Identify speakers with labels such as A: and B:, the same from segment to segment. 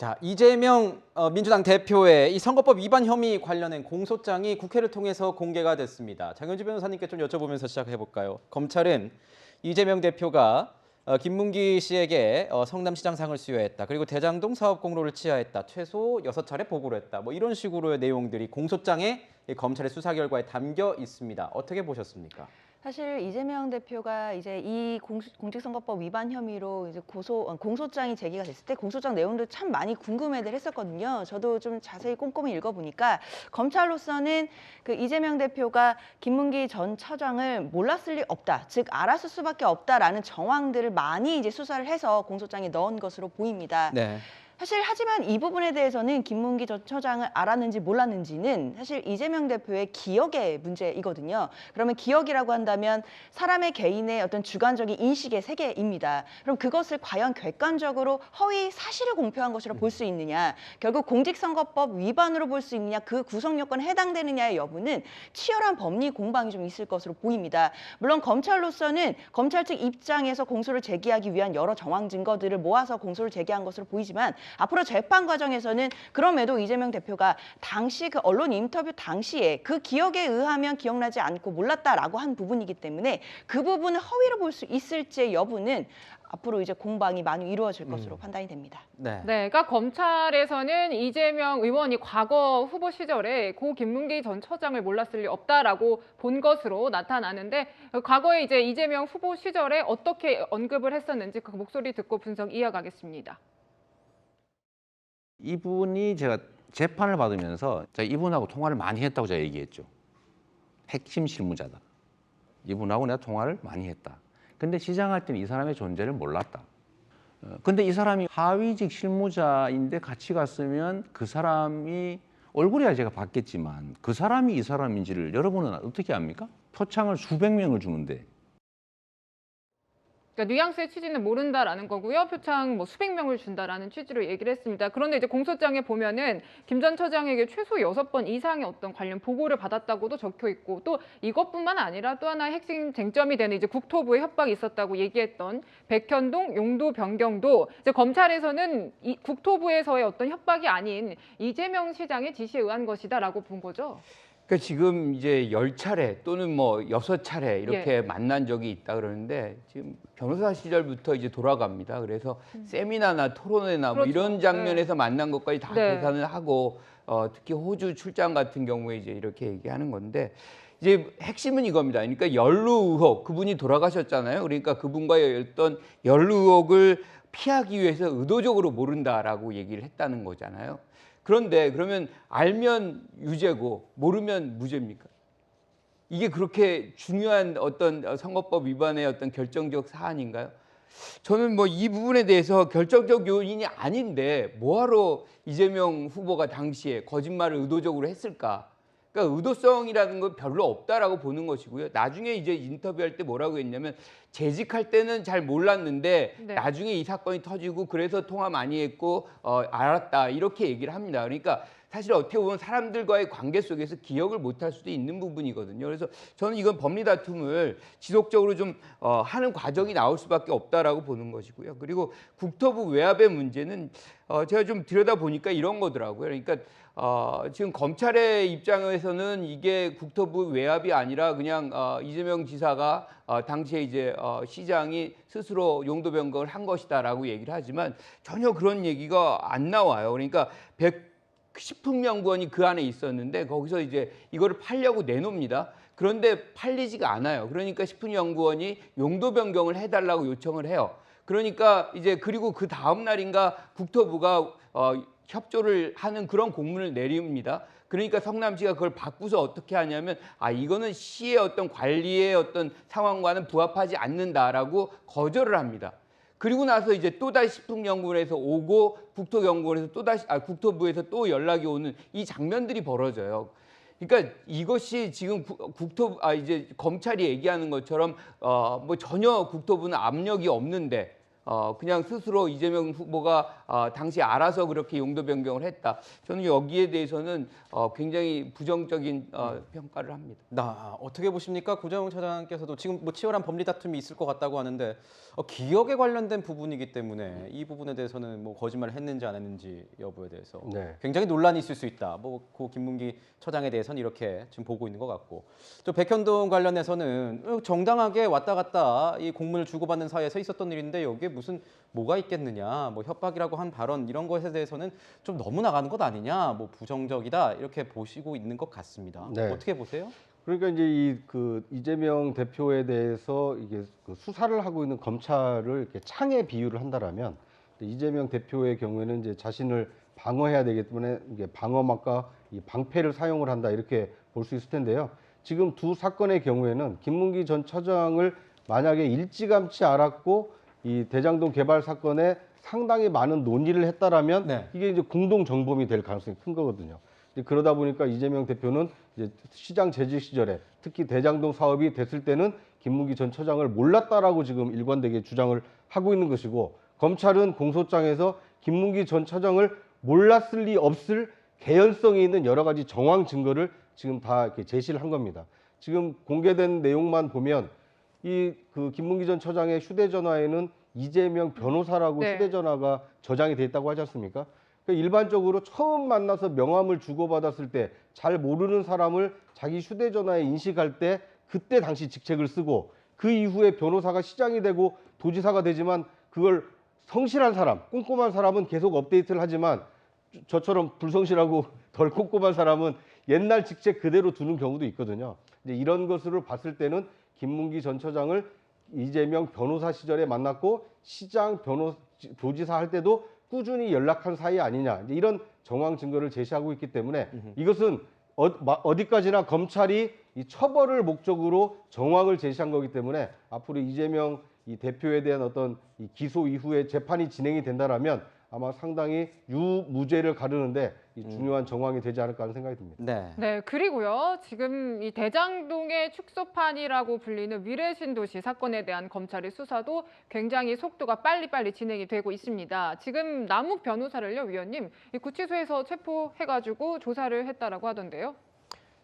A: 자, 이재명 민주당 대표의 이 선거법 위반 혐의 관련된 공소장이 국회를 통해서 공개가 됐습니다. 장현주 변호사님께 좀 여쭤보면서 시작해 볼까요? 검찰은 이재명 대표가 김문기 씨에게 성남시장상을 수여했다. 그리고 대장동 사업 공로를 치하했다. 최소 6차례 보고를 했다. 뭐 이런 식으로의 내용들이 공소장에 공찰의 수사 결과에 담겨 있습니다. 어떻게 보셨습니까?
B: 사실 이재명 대표가 이제 이 공직선거법 위반 혐의로 이제 공소장이 제기가 됐을 때 공소장 내용도 참 많이 궁금해들 했었거든요. 저도 좀 자세히 꼼꼼히 읽어보니까 검찰로서는 그 이재명 대표가 김문기 전 처장을 몰랐을 리 없다, 즉 알았을 수밖에 없다라는 정황들을 많이 이제 수사를 해서 공소장에 넣은 것으로 보입니다.
A: 네.
B: 사실 하지만 이 부분에 대해서는 김문기 전 처장을 알았는지 몰랐는지는 사실 이재명 대표의 기억의 문제이거든요. 그러면 기억이라고 한다면 사람의 개인의 어떤 주관적인 인식의 세계입니다. 그럼 그것을 과연 객관적으로 허위 사실을 공표한 것이라 볼 수 있느냐, 결국 공직선거법 위반으로 볼 수 있느냐, 그 구성 요건에 해당되느냐의 여부는 치열한 법리 공방이 좀 있을 것으로 보입니다. 물론 검찰로서는 검찰 측 입장에서 공소를 제기하기 위한 여러 정황 증거들을 모아서 공소를 제기한 것으로 보이지만 앞으로 재판 과정에서는 그럼에도 이재명 대표가 당시 그 언론 인터뷰 당시에 그 기억에 의하면 기억나지 않고 몰랐다라고 한 부분이기 때문에 그 부분을 허위로 볼 수 있을지의 여부는 앞으로 이제 공방이 많이 이루어질 것으로 판단이 됩니다.
A: 네.
C: 그러니까 검찰에서는 이재명 의원이 과거 후보 시절에 고 김문기 전 처장을 몰랐을 리 없다라고 본 것으로 나타나는데, 과거에 이제 이재명 후보 시절에 어떻게 언급을 했었는지 그 목소리 듣고 분석 이어가겠습니다.
D: 이분이 제가 재판을 받으면서 제가 이분하고 통화를 많이 했다고 제가 얘기했죠. 핵심 실무자다. 이분하고 내가 통화를 많이 했다. 근데 시장할 때는 이 사람의 존재를 몰랐다. 근데 이 사람이 하위직 실무자인데 같이 갔으면 그 사람이 얼굴이야 제가 봤겠지만 그 사람이 이 사람인지를 여러분은 어떻게 압니까? 표창을 수백 명을 주는데.
C: 그러니까 뉘앙스의 취지는 모른다라는 거고요. 표창 뭐 수백 명을 준다라는 취지로 얘기를 했습니다. 그런데 이제 공소장에 보면은 김 전 처장에게 최소 6번 이상의 어떤 관련 보고를 받았다고도 적혀 있고, 또 이것뿐만 아니라 또 하나의 핵심 쟁점이 되는 이제 국토부의 협박이 있었다고 얘기했던 백현동 용도 변경도 이제 검찰에서는 이 국토부에서의 어떤 협박이 아닌 이재명 시장의 지시에 의한 것이다라고 본 거죠.
E: 그러니까 지금 이제 10차례 또는 뭐 6차례 이렇게 만난 적이 있다 그러는데, 지금 변호사 시절부터 이제 돌아갑니다. 그래서 세미나나 토론회나 뭐
C: 그렇죠.
E: 이런 장면에서 만난 것까지 다
C: 네.
E: 계산을 하고, 특히 호주 출장 같은 경우에 이제 이렇게 얘기하는 건데, 이제 핵심은 이겁니다. 그러니까 연루 의혹, 그분이 돌아가셨잖아요. 그러니까 그분과의 어떤 연루 의혹을 피하기 위해서 의도적으로 모른다라고 얘기를 했다는 거잖아요. 그런데 그러면 알면 유죄고 모르면 무죄입니까? 이게 그렇게 중요한 어떤 선거법 위반의 어떤 결정적 사안인가요? 저는 뭐 이 부분에 대해서 결정적 요인이 아닌데 뭐하러 이재명 후보가 당시에 거짓말을 의도적으로 했을까? 그러니까 의도성이라는 건 별로 없다라고 보는 것이고요. 나중에 이제 인터뷰할 때 뭐라고 했냐면, 재직할 때는 잘 몰랐는데 나중에 이 사건이 터지고 그래서 통화 많이 했고 알았다, 이렇게 얘기를 합니다. 그러니까 사실 어떻게 보면 사람들과의 관계 속에서 기억을 못할 수도 있는 부분이거든요. 그래서 저는 이건 법리 다툼을 지속적으로 좀 하는 과정이 나올 수밖에 없다라고 보는 것이고요. 그리고 국토부 외압의 문제는 제가 좀 들여다보니까 이런 거더라고요. 그러니까 지금 검찰의 입장에서는 이게 국토부 외압이 아니라 그냥 이재명 지사가 당시에 이제 시장이 스스로 용도 변경을 한 것이다라고 얘기를 하지만 전혀 그런 얘기가 안 나와요. 그러니까 식품연구원이 그 안에 있었는데 거기서 이제 이거를 팔려고 내놓습니다. 그런데 팔리지가 않아요. 그러니까 식품연구원이 용도 변경을 해달라고 요청을 해요. 그러니까 이제 그리고 그 다음 날인가 국토부가 협조를 하는 그런 공문을 내립니다. 그러니까 성남시가 그걸 바꾸서 어떻게 하냐면, 이거는 시의 어떤 관리의 어떤 상황과는 부합하지 않는다라고 거절을 합니다. 그리고 나서 이제 또다시 식품연구원에서 오고 국토연구원에서 또다시 국토부에서 또 연락이 오는 이 장면들이 벌어져요. 그러니까 이것이 지금 이제 검찰이 얘기하는 것처럼 뭐 전혀 국토부는 압력이 없는데 그냥 스스로 이재명 후보가 당시 알아서 그렇게 용도 변경을 했다. 저는 여기에 대해서는 굉장히 부정적인 평가를 합니다.
A: 나 어떻게 보십니까? 구자용 차장께서도 지금 뭐 치열한 법리 다툼이 있을 것 같다고 하는데 기억에 관련된 부분이기 때문에 이 부분에 대해서는 뭐 거짓말을 했는지 안 했는지 여부에 대해서
F: 네.
A: 굉장히 논란이 있을 수 있다. 뭐 고 김문기 처장에 대해서는 이렇게 지금 보고 있는 것 같고 또 백현동 관련해서는 정당하게 왔다 갔다 이 공문을 주고받는 사이에서 있었던 일인데 여기에 무슨 뭐가 있겠느냐, 뭐 협박이라고 한 발언 이런 것에 대해서는 좀 너무 나가는 것 아니냐, 뭐 부정적이다 이렇게 보시고 있는 것 같습니다.
F: 네.
A: 어떻게 보세요?
F: 그러니까 이제 이재명 대표에 대해서 이게 그 수사를 하고 있는 검찰을 이렇게 창에 비유를 한다라면 이재명 대표의 경우에는 이제 자신을 방어해야 되기 때문에 이게 방어막과 이 방패를 사용을 한다 이렇게 볼 수 있을 텐데요. 지금 두 사건의 경우에는 김문기 전 처장을 만약에 일찌감치 알았고 이 대장동 개발 사건에 상당히 많은 논의를 했다라면
A: 네.
F: 이게 이제 공동 정범이 될 가능성이 큰 거거든요. 이제 그러다 보니까 이재명 대표는 이제 시장 재직 시절에 특히 대장동 사업이 됐을 때는 김문기 전 처장을 몰랐다라고 지금 일관되게 주장을 하고 있는 것이고 검찰은 공소장에서 김문기 전 처장을 몰랐을 리 없을 개연성이 있는 여러 가지 정황 증거를 지금 다 이렇게 제시를 한 겁니다. 지금 공개된 내용만 보면 김문기 전 처장의 휴대전화에는 이재명 변호사라고
C: 네.
F: 휴대전화가 저장이 돼 있다고 하지 않습니까? 그러니까 일반적으로 처음 만나서 명함을 주고받았을 때 잘 모르는 사람을 자기 휴대전화에 인식할 때 그때 당시 직책을 쓰고 그 이후에 변호사가 시장이 되고 도지사가 되지만 그걸 성실한 사람, 꼼꼼한 사람은 계속 업데이트를 하지만 저처럼 불성실하고 덜 꼼꼼한 사람은 옛날 직책 그대로 두는 경우도 있거든요. 이제 이런 것으로 봤을 때는 김문기 전 처장을 이재명 변호사 시절에 만났고 시장 도지사 할 때도 꾸준히 연락한 사이 아니냐 이제 이런 정황 증거를 제시하고 있기 때문에 이것은 어디까지나 검찰이 이 처벌을 목적으로 정황을 제시한 거기 때문에 앞으로 이재명 이 대표에 대한 어떤 이 기소 이후에 재판이 진행이 된다라면 아마 상당히 유무죄를 가르는데 이 중요한 정황이 되지 않을까 하는 생각이 듭니다.
A: 네.
C: 네, 그리고요. 지금 이 대장동의 축소판이라고 불리는 위례신도시 사건에 대한 검찰의 수사도 굉장히 속도가 빨리빨리 진행이 되고 있습니다. 지금 남욱 변호사를요, 위원님, 이 구치소에서 체포해가지고 조사를 했다라고 하던데요.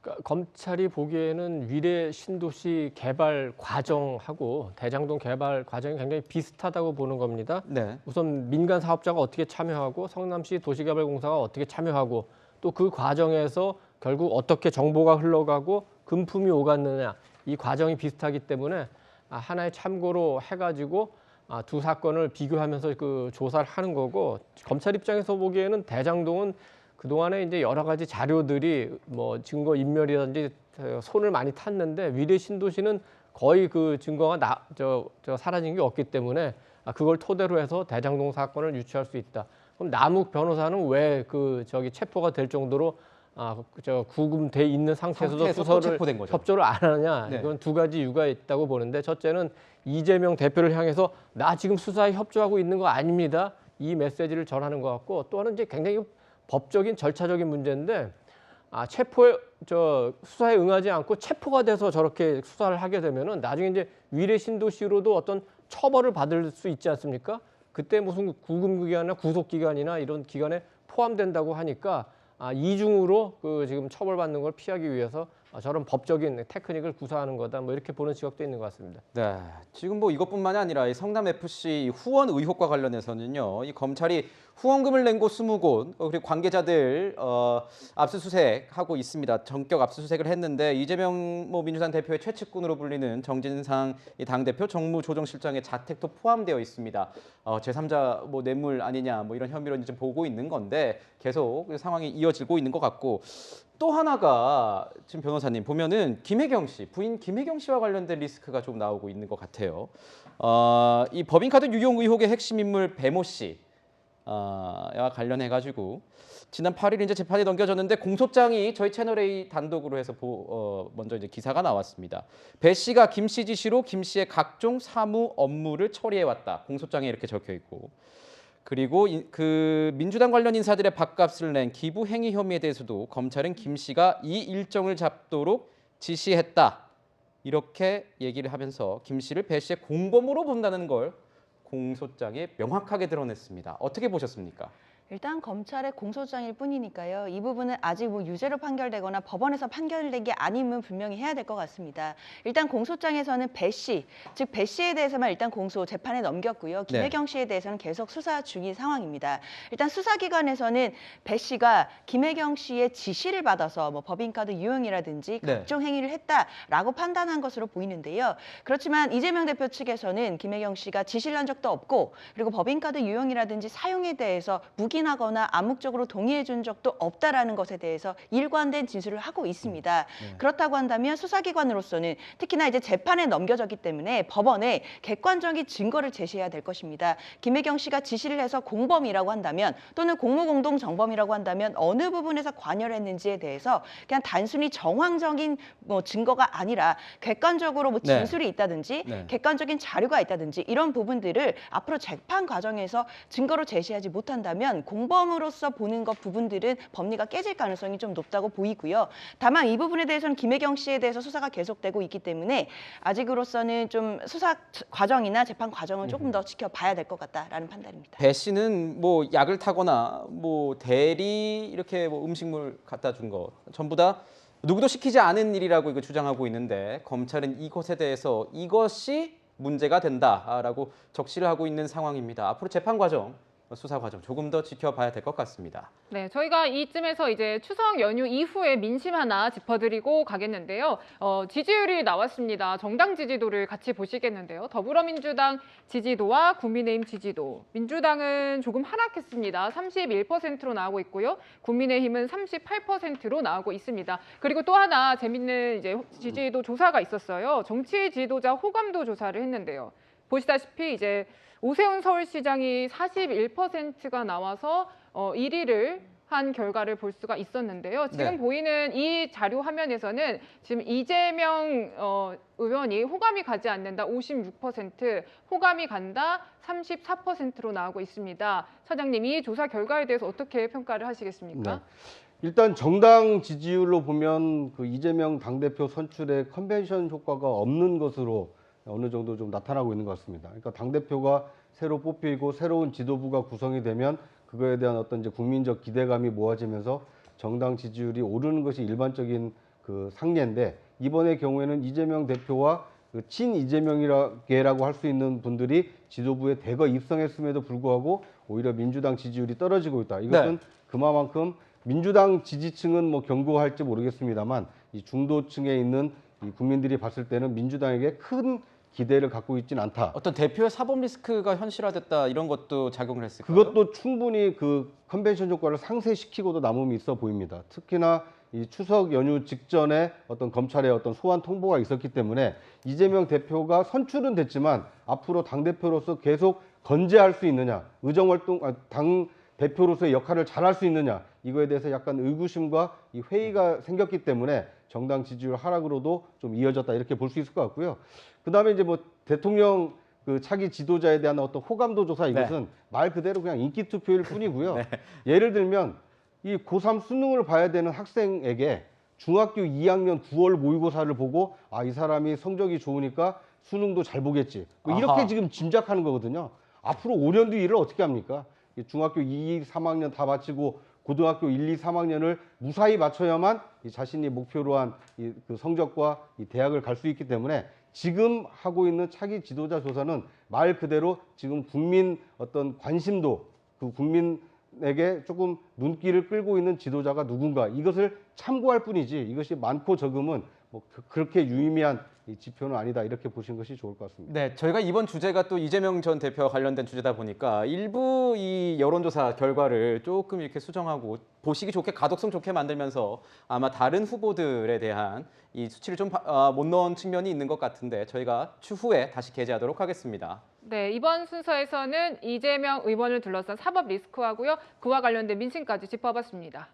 G: 그러니까 검찰이 보기에는 위례 신도시 개발 과정하고 대장동 개발 과정이 굉장히 비슷하다고 보는 겁니다.
A: 네.
G: 우선 민간 사업자가 어떻게 참여하고 성남시 도시개발공사가 어떻게 참여하고 또 그 과정에서 결국 어떻게 정보가 흘러가고 금품이 오갔느냐 이 과정이 비슷하기 때문에 하나의 참고로 해가지고 두 사건을 비교하면서 그 조사를 하는 거고 검찰 입장에서 보기에는 대장동은 그동안에 이제 여러 가지 자료들이 뭐 증거 인멸이라든지 손을 많이 탔는데 위례 신도시는 거의 그 증거가 사라진 게 없기 때문에 그걸 토대로 해서 대장동 사건을 유추할 수 있다. 그럼 남욱 변호사는 왜 체포가 될 정도로 구금돼 있는 상태에서도
A: 상태에서 또
G: 수사를
A: 체포된 거죠.
G: 협조를 안 하느냐?
A: 네.
G: 이건 두 가지 이유가 있다고 보는데 첫째는 이재명 대표를 향해서 나 지금 수사에 협조하고 있는 거 아닙니다. 이 메시지를 전하는 것 같고 또 하나는 이제 굉장히 법적인 절차적인 문제인데 수사에 응하지 않고 체포가 돼서 저렇게 수사를 하게 되면은 나중에 이제 위례 신도시로도 어떤 처벌을 받을 수 있지 않습니까? 그때 무슨 구금 기간이나 구속 기간이나 이런 기간에 포함된다고 하니까 이중으로 지금 처벌받는 걸 피하기 위해서 저런 법적인 테크닉을 구사하는 거다. 뭐 이렇게 보는 지적도 있는 것 같습니다.
A: 네, 지금 뭐 이것뿐만이 아니라 이 성남 FC 후원 의혹과 관련해서는요, 이 검찰이 후원금을 낸 곳 20곳 그리고 관계자들 압수수색하고 있습니다. 전격 압수수색을 했는데 이재명 민주당 대표의 최측근으로 불리는 정진상 당 대표 정무조정실장의 자택도 포함되어 있습니다. 제3자 뇌물 아니냐 이런 혐의로 이제 보고 있는 건데 계속 상황이 이어지고 있는 것 같고. 또 하나가 지금 변호사님 보면은 김혜경 씨 부인 김혜경 씨와 관련된 리스크가 좀 나오고 있는 것 같아요. 이 법인카드 유용 의혹의 핵심 인물 배모 씨와 관련해가지고 지난 8일 이제 재판이 넘겨졌는데 공소장이 저희 채널 A 단독으로 해서 먼저 이제 기사가 나왔습니다. 배 씨가 김 씨 지시로 김 씨의 각종 사무 업무를 처리해왔다. 공소장에 이렇게 적혀 있고. 그리고 그 민주당 관련 인사들의 밥값을 낸 기부 행위 혐의에 대해서도 검찰은 김 씨가 이 일정을 잡도록 지시했다. 이렇게 얘기를 하면서 김 씨를 배 씨의 공범으로 본다는 걸 공소장에 명확하게 드러냈습니다. 어떻게 보셨습니까?
B: 일단 검찰의 공소장일 뿐이니까요. 이 부분은 아직 뭐 유죄로 판결되거나 법원에서 판결된 게 아니면 분명히 해야 될 것 같습니다. 일단 공소장에서는 배 씨, 즉 배 씨에 대해서만 일단 공소 재판에 넘겼고요. 김혜경 씨에 대해서는 계속 수사 중인 상황입니다. 일단 수사기관에서는 배 씨가 김혜경 씨의 지시를 받아서 뭐 법인카드 유용이라든지 각종 행위를 했다라고 판단한 것으로 보이는데요. 그렇지만 이재명 대표 측에서는 김혜경 씨가 지시를 한 적도 없고 그리고 법인카드 유용이라든지 사용에 대해서 묵인하거나 암묵적으로 동의해 준 적도 없다라는 것에 대해서 일관된 진술을 하고 있습니다. 그렇다고 한다면 수사기관으로서는 특히나 이제 재판에 넘겨졌기 때문에 법원에 객관적인 증거를 제시해야 될 것입니다. 김혜경 씨가 지시를 해서 공범이라고 한다면 또는 공무공동 정범이라고 한다면 어느 부분에서 관여를 했는지에 대해서 그냥 단순히 정황적인 뭐 증거가 아니라 객관적으로 뭐 진술이 있다든지 객관적인 자료가 있다든지 이런 부분들을 앞으로 재판 과정에서 증거로 제시하지 못한다면 공범으로서 보는 것 부분들은 법리가 깨질 가능성이 좀 높다고 보이고요. 다만 이 부분에 대해서는 김혜경 씨에 대해서 수사가 계속되고 있기 때문에 아직으로서는 좀 수사 과정이나 재판 과정을 조금 더 지켜봐야 될 것 같다라는 판단입니다.
A: 배 씨는 뭐 약을 타거나 뭐 대리 이렇게 뭐 음식물 갖다 준 거 전부 다 누구도 시키지 않은 일이라고 이거 주장하고 있는데 검찰은 이것에 대해서 이것이 문제가 된다라고 적시를 하고 있는 상황입니다. 앞으로 재판 과정, 수사 과정 조금 더 지켜봐야 될 것 같습니다.
C: 네, 저희가 이쯤에서 이제 추석 연휴 이후에 민심 하나 짚어드리고 가겠는데요. 지지율이 나왔습니다. 정당 지지도를 같이 보시겠는데요. 더불어민주당 지지도와 국민의힘 지지도. 민주당은 조금 하락했습니다. 31%로 나오고 있고요. 국민의힘은 38%로 나오고 있습니다. 그리고 또 하나 재밌는 이제 지지도 조사가 있었어요. 정치 지도자 호감도 조사를 했는데요. 보시다시피 이제 오세훈 서울시장이 41%가 나와서 1위를 한 결과를 볼 수가 있었는데요. 지금 보이는 이 자료 화면에서는 지금 이재명 의원이 호감이 가지 않는다 56%, 호감이 간다 34%로 나오고 있습니다. 차장님, 이 조사 결과에 대해서 어떻게 평가를 하시겠습니까?
F: 일단 정당 지지율로 보면 그 이재명 당대표 선출에 컨벤션 효과가 없는 것으로 어느 정도 좀 나타나고 있는 것 같습니다. 그러니까 당대표가 새로 뽑히고 새로운 지도부가 구성이 되면 그거에 대한 어떤 이제 국민적 기대감이 모아지면서 정당 지지율이 오르는 것이 일반적인 그 상례인데 이번의 경우에는 이재명 대표와 그 친 이재명이라고 할 수 있는 분들이 지도부에 대거 입성했음에도 불구하고 오히려 민주당 지지율이 떨어지고 있다. 이것은 그만큼 민주당 지지층은 뭐 견고할지 모르겠습니다만 이 중도층에 있는 이 국민들이 봤을 때는 민주당에게 큰 기대를 갖고 있지는 않다.
A: 어떤 대표의 사법 리스크가 현실화됐다 이런 것도 작용을 했을까요?
F: 그것도 충분히 그 컨벤션 효과를 상쇄시키고도 남음이 있어 보입니다. 특히나 이 추석 연휴 직전에 어떤 검찰의 어떤 소환 통보가 있었기 때문에 이재명 대표가 선출은 됐지만 앞으로 당대표로서 계속 건재할 수 있느냐, 의정활동, 당 대표로서의 역할을 잘할 수 있느냐, 이거에 대해서 약간 의구심과 이 회의가 생겼기 때문에 정당 지지율 하락으로도 좀 이어졌다 이렇게 볼 수 있을 것 같고요. 그다음에 이제 뭐 대통령 그 차기 지도자에 대한 어떤 호감도 조사 이것은 말 그대로 그냥 인기 투표일 뿐이고요. 예를 들면 이 고3 수능을 봐야 되는 학생에게 중학교 2학년 9월 모의고사를 보고 아, 이 사람이 성적이 좋으니까 수능도 잘 보겠지. 뭐 이렇게 지금 짐작하는 거거든요. 앞으로 5년 뒤 일을 어떻게 합니까? 중학교 2, 3학년 다 마치고 고등학교 1, 2, 3학년을 무사히 마쳐야만 자신이 목표로 한 그 성적과 이 대학을 갈 수 있기 때문에 지금 하고 있는 차기 지도자 조사는 말 그대로 지금 국민 어떤 관심도 그 국민에게 조금 눈길을 끌고 있는 지도자가 누군가 이것을 참고할 뿐이지 이것이 많고 적음은 뭐 그렇게 유의미한 이 지표는 아니다 이렇게 보시는 것이 좋을 것 같습니다.
A: 네, 저희가 이번 주제가 또 이재명 전 대표와 관련된 주제다 보니까 일부 이 여론조사 결과를 조금 이렇게 수정하고 보시기 좋게 가독성 좋게 만들면서 아마 다른 후보들에 대한 이 수치를 좀 못 넣은 측면이 있는 것 같은데 저희가 추후에 다시 게재하도록 하겠습니다.
C: 네, 이번 순서에서는 이재명 의원을 둘러싼 사법 리스크하고요. 그와 관련된 민심까지 짚어봤습니다.